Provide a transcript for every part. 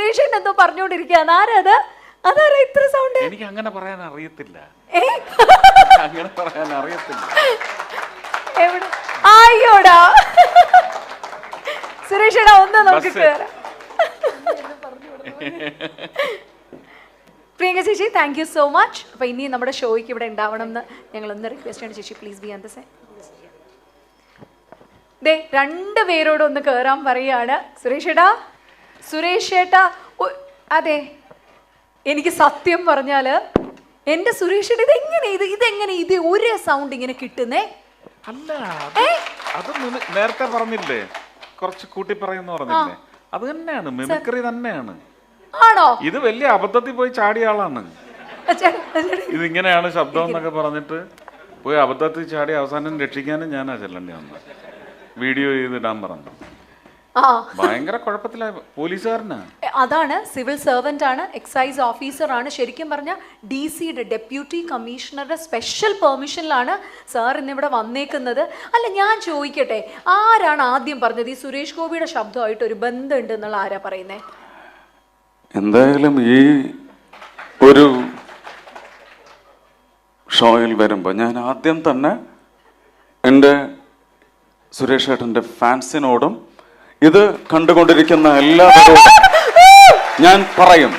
സുരേഷൻ എന്തോ പറഞ്ഞുകൊണ്ടിരിക്കുകയാണ്. ആരത്? അതാരാ ഇത്ര സൗണ്ട്? എനിക്ക് അങ്ങനെ പറയാൻ അറിയത്തില്ല. അങ്ങനെ പറയാൻ അറിയത്തില്ല. എവിടെ? അയ്യോടാ സുരേഷേടാ, ഒന്ന് നമുക്ക് കേറാം. പ്രിയങ്ക ചേച്ചി, താങ്ക് യു സോ മച്ച്. അപ്പൊ ഇനി നമ്മുടെ ഷോയ്ക്ക് ഇവിടെ ഉണ്ടാവണം എന്ന് ഞങ്ങൾ ഒന്ന് റിക്വസ്റ്റ് ആണ്. ചേച്ചി please be on the side. ദേ 2 പേരോട് ഒന്ന് കേറാൻ പറയാണ്. സുരേഷ് ഏട്ടാ. അതെ, എനിക്ക് സത്യം പറഞ്ഞാല് എന്റെ സുരേഷേട്ട ഇതെങ്ങനെ ഇത് ഒരേ സൗണ്ട് ഇങ്ങനെ കിട്ടുന്നേ? അല്ല, അത് നേരത്തെ പറഞ്ഞില്ലേ, കുറച്ച് കൂട്ടി പറയുന്ന പറഞ്ഞില്ലേ, അത് തന്നെയാണ്, മിമിക്രി തന്നെയാണ്. ആണോ? ഇത് വലിയ അബദ്ധത്തിൽ പോയി ചാടിയ ആളാണ്. ഇതിങ്ങനെയാണ് ശബ്ദം എന്നൊക്കെ പറഞ്ഞിട്ട് പോയി അബദ്ധത്തിൽ ചാടി അവസാനം രക്ഷിക്കാനും ഞാനാ ചെല്ലേണ്ടി വന്നത്. വീഡിയോ ചെയ്തിടാൻ പറഞ്ഞു. ഭയങ്കര കുഴപ്പത്തിലായ പോലീസുകാരനാ. അതാണ്, സിവിൽ സർവന്റ് ആണ്, എക്സൈസ് ഓഫീസർ ആണ്. ശരിക്കും പറഞ്ഞാൽ DC-യുടെ ഡെപ്യൂട്ടി കമ്മീഷണറുടെ സ്പെഷ്യൽ പെർമിഷനിലാണ് സാർ ഇന്നിവിടെ വന്നേക്കുന്നത്. അല്ല, ഞാൻ ചോദിക്കട്ടെ, ആരാണ് ആദ്യം പറഞ്ഞത് ഈ സുരേഷ് ഗോപിയുടെ ശബ്ദമായിട്ട് ഒരു ബന്ധമുണ്ട് എന്നുള്ള? ആരാ പറയുന്നേ? എന്തായാലും ഈ ഒരു ഷോയിൽ വരുമ്പോൾ ഞാൻ ആദ്യം തന്നെ എൻ്റെ സുരേഷ് ഏട്ടൻ്റെ ഫാൻസിനോടും ഇത് കണ്ടുകൊണ്ടിരിക്കുന്ന എല്ലാവരോടും ഞാൻ പറയും,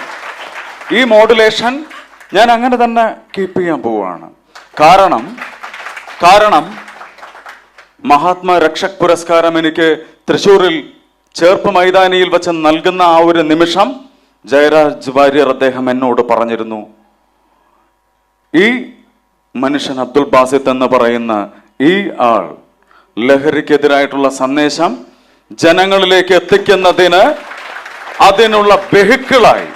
ഈ മോഡുലേഷൻ ഞാൻ അങ്ങനെ തന്നെ കീപ്പ് ചെയ്യാൻ പോവുകയാണ്. കാരണം മഹാത്മാ രക്ഷക് പുരസ്കാരം എനിക്ക് തൃശ്ശൂരിൽ ചേർപ്പ് മൈതാനിയിൽ വെച്ച് നൽകുന്ന ആ ഒരു നിമിഷം ജയരാജ് വാര്യർ അദ്ദേഹം എന്നോട് പറഞ്ഞിരുന്നു, ഈ മനുഷ്യൻ അബ്ദുൽ ബാസിത്ത് എന്ന് പറയുന്ന ഈ ആൾ ലഹരിക്കെതിരായിട്ടുള്ള സന്ദേശം ജനങ്ങളിലേക്ക് എത്തിക്കുന്നതിന് അതിനുള്ള വെഹിക്കിളായി,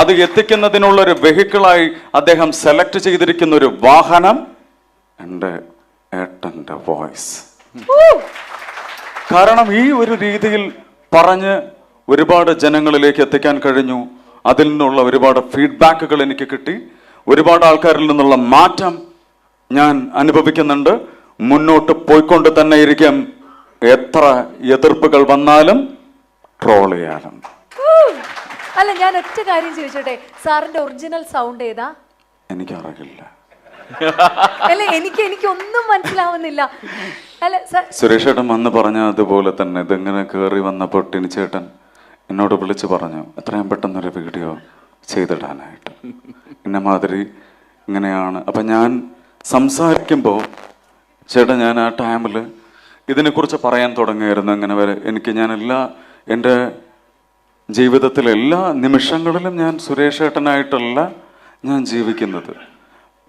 അത് എത്തിക്കുന്നതിനുള്ള ഒരു വെഹിക്കിളായി അദ്ദേഹം സെലക്ട് ചെയ്തിരിക്കുന്ന ഒരു വാഹനം എൻ്റെ ഏട്ടൻ്റെ വോയിസ്. കാരണം ഈ ഒരു രീതിയിൽ പറഞ്ഞ് ഒരുപാട് ജനങ്ങളിലേക്ക് എത്തിക്കാൻ കഴിഞ്ഞു. അതിൽ നിന്നുള്ള ഒരുപാട് ഫീഡ്ബാക്കുകൾ എനിക്ക് കിട്ടി. ഒരുപാട് ആൾക്കാരിൽ നിന്നുള്ള മാറ്റം ഞാൻ അനുഭവിക്കുന്നുണ്ട്. മുന്നോട്ട് പോയിക്കൊണ്ട് തന്നെ ഇരിക്കാം. എത്ര എതിർപ്പുകൾ വന്നാലും ട്രോൾ ചെയ്യാനും. അല്ല, ഞാൻ ഒറ്റ കാര്യം ചോദിച്ചോട്ടെ, സാറിന്റെ ഒറിജിനൽ സൗണ്ട് ഏതാ? എനിക്കറിയില്ല. അല്ല, എനിക്കൊന്നും മനസ്സിലാവുന്നില്ല. അല്ല, സുരേഷ് ഏട്ടൻ വന്ന് പറഞ്ഞ അതുപോലെ തന്നെ ഇതിങ്ങനെ കയറി വന്നപ്പോൾ ടിനിച്ചേട്ടൻ എന്നോട് വിളിച്ച് പറഞ്ഞു, എത്രയും പെട്ടെന്നൊരു വീഡിയോ ചെയ്തിടാനായിട്ട്, ഇന്ന മാതിരി ഇങ്ങനെയാണ്. അപ്പം ഞാൻ സംസാരിക്കുമ്പോൾ ചേട്ടാ, ഞാൻ ആ ടൈമിൽ ഇതിനെക്കുറിച്ച് പറയാൻ തുടങ്ങിയായിരുന്നു. അങ്ങനെ വരെ എൻ്റെ ജീവിതത്തിലെ എല്ലാ നിമിഷങ്ങളിലും ഞാൻ സുരേഷ് ഏട്ടനായിട്ടല്ല ഞാൻ ജീവിക്കുന്നത്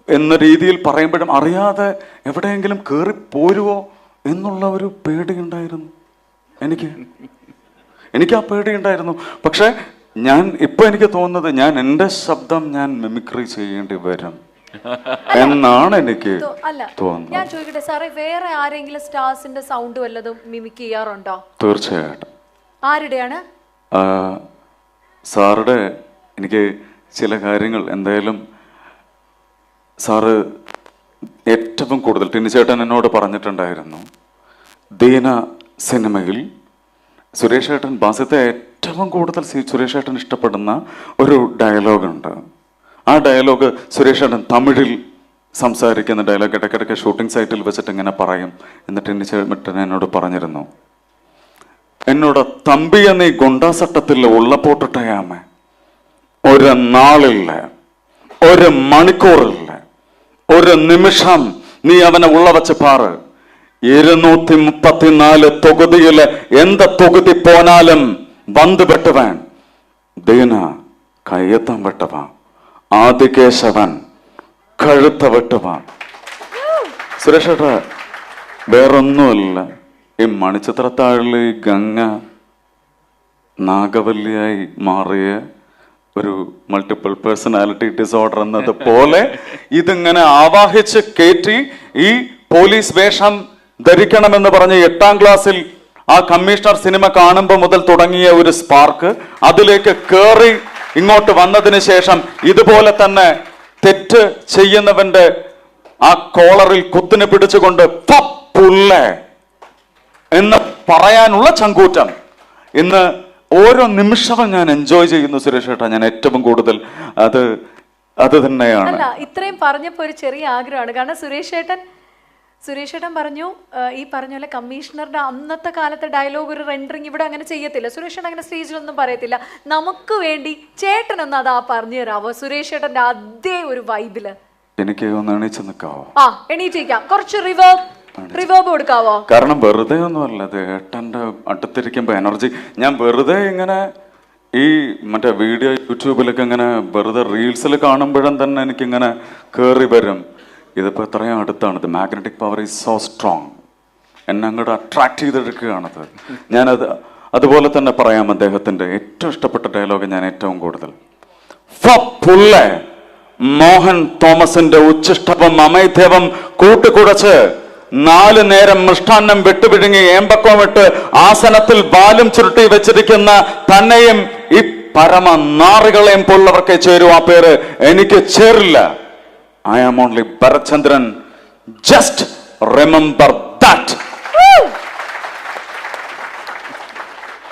എന്ന രീതിയിൽ പറയുമ്പോഴും അറിയാതെ എവിടെയെങ്കിലും കയറി പോരുവോ എന്നുള്ള ഒരു പേടിയുണ്ടായിരുന്നു എനിക്ക് ആ പേടിയുണ്ടായിരുന്നു. പക്ഷെ ഇപ്പൊ എനിക്ക് തോന്നുന്നത് ഞാൻ എൻ്റെ ശബ്ദം ഞാൻ മിമിക്രി ചെയ്യേണ്ടി വരും എന്നാണ് എനിക്ക് തോന്നുന്നത്. ഞാൻ ചോദിക്കട്ടെ സാറേ, വേറെ ആരെങ്കിലും സ്റ്റാർസിന്റെ സൗണ്ട് വല്ലതും മിമിക് ചെയ്യാറുണ്ടോ? തീർച്ചയായിട്ടും. ആരുടെയാണ്? സാറുടെ എനിക്ക് ചില കാര്യങ്ങൾ എന്തായാലും സാറ് ഏറ്റവും കൂടുതൽ ടിനിച്ചേട്ടൻ എന്നോട് പറഞ്ഞിട്ടുണ്ടായിരുന്നു, ദീന സിനിമയിൽ സുരേഷ് ഏട്ടൻ ബാസിത്തെ ഏറ്റവും കൂടുതൽ സുരേഷ് ഏട്ടൻ ഇഷ്ടപ്പെടുന്ന ഒരു ഡയലോഗുണ്ട്. ആ ഡയലോഗ് സുരേഷ് ഏട്ടൻ തമിഴിൽ സംസാരിക്കുന്ന ഡയലോഗ് ഇടയ്ക്കിടയ്ക്ക് ഷൂട്ടിംഗ് സൈറ്റിൽ വെച്ചിട്ട് ഇങ്ങനെ പറയും. എന്നിട്ട് ടിനിച്ചേട്ടൻ എന്നോട് പറഞ്ഞിരുന്നു, എന്നോട് തമ്പിയ നീ ഗുണ്ടാസട്ടത്തിൽ ഉള്ളപ്പോട്ടിട്ടയാമേ, ഒരു നാളില്ല, ഒരു മണിക്കൂറില്ല, ഒരു നിമിഷം നീ അവനെ ഉള്ള വെച്ച് പാറ്. 234 തൊകുതിയില് എന്ത് തൊകുതി പോനാലും വന്ന് വെട്ടുവൻ, ദീന കയ്യത്തം വെട്ടുവാൻ, ആദികേശവൻ കഴുത്ത വെട്ടുവാൻ. സുരേഷ് ഏട്ടാ, വേറൊന്നുമല്ല, ഈ മണിച്ചിത്രത്താഴില് ഈ ഗംഗ നാഗവല്ലിയായി മാറിയ ഒരു മൾട്ടിപ്പിൾ പേഴ്സണാലിറ്റി ഡിസോർഡർ എന്നത് പോലെ ഇതിങ്ങനെ ആവാഹിച്ച് കയറ്റി ഈ പോലീസ് വേഷം ധരിക്കണമെന്ന് പറഞ്ഞ് 8ാം ക്ലാസ്സിൽ ആ കമ്മീഷണർ സിനിമ കാണുമ്പോൾ മുതൽ തുടങ്ങിയ ഒരു സ്പാർക്ക് അതിലേക്ക് കയറി ഇങ്ങോട്ട് വന്നതിന് ശേഷം ഇതുപോലെ തന്നെ തെറ്റ് ചെയ്യുന്നവന്റെ ആ കോളറിൽ കുത്തിനെ പിടിച്ചുകൊണ്ട് പുല്ലേ എന്ന് പറയാനുള്ള ചങ്കൂറ്റം ഇന്ന് ഓരോ നിമിഷവും ഞാൻ എൻജോയ് ചെയ്യുന്നു സുരേഷ് ഏട്ടാ. ഞാൻ ഏറ്റവും കൂടുതൽ അത് തന്നെയാണ്. അല്ല, ഇത്രയും പറഞ്ഞപ്പോൾ ഒരു ചെറിയ ആഗ്രഹമാണ്. കാരണം സുരേഷ് ഏട്ടൻ പറഞ്ഞു, ഈ പറഞ്ഞ പോലെ കമ്മീഷണറുടെ അന്നത്തെ കാലത്തെ ഡയലോഗ് ഒരു റെൻഡറിങ് ഇവിടെ അങ്ങനെ ചെയ്യത്തില്ല. സുരേഷ് ഏട്ടൻ അങ്ങനെ സ്റ്റേജിലൊന്നും പറയത്തില്ല. നമുക്ക് വേണ്ടി ചേട്ടനൊന്ന് അതാ പറഞ്ഞു തരാവോ സുരേഷ് ഏട്ടന്റെ അതേ ഒരു വൈബില്? എനിക്ക് ഒന്ന് എണീച്ച് നിൽക്കാവോ? എണീറ്റിരിക്കാം. കുറച്ച് റിവേർബ് കൊടുക്കാവോ? കാരണം വെറുതെ ഒന്നുമല്ല, അത് ഏട്ടൻ്റെ അടുത്തിരിക്കുമ്പോ എനർജി. ഞാൻ വെറുതെ ഇങ്ങനെ ഈ മറ്റേ വീഡിയോ യൂട്യൂബിലൊക്കെ ഇങ്ങനെ വെറുതെ റീൽസിൽ കാണുമ്പോഴും തന്നെ എനിക്കിങ്ങനെ കയറി വരും. ഇതിപ്പോൾ എത്രയും അടുത്താണ്. ഇത് magnetic power is so strong. എന്നെ അങ്ങോട്ട് അട്രാക്ട് ചെയ്തെടുക്കുകയാണത്. അതുപോലെ തന്നെ പറയാം, അദ്ദേഹത്തിൻ്റെ ഏറ്റവും ഇഷ്ടപ്പെട്ട ഡയലോഗ് ഞാൻ ഏറ്റവും കൂടുതൽ മോഹൻ തോമസിന്റെ ഉച്ഛിഷ്ടവും അമൈഥ്യവും കൂട്ടുകുടച്ച് 4 നേരം മൃഷ്ടാന്നം വിട്ടുപിഴുങ്ങി ഏമ്പക്കം വിട്ട് ആസനത്തിൽ ബാലും ചുരുട്ടി വെച്ചിരിക്കുന്ന തന്നെയും ഈ പരമ നാറികളെയും പോലുള്ളവർക്ക് ചേരും. ആ പേര് എനിക്ക് ചേരില്ല. I am only Bharatchandran. Just remember that.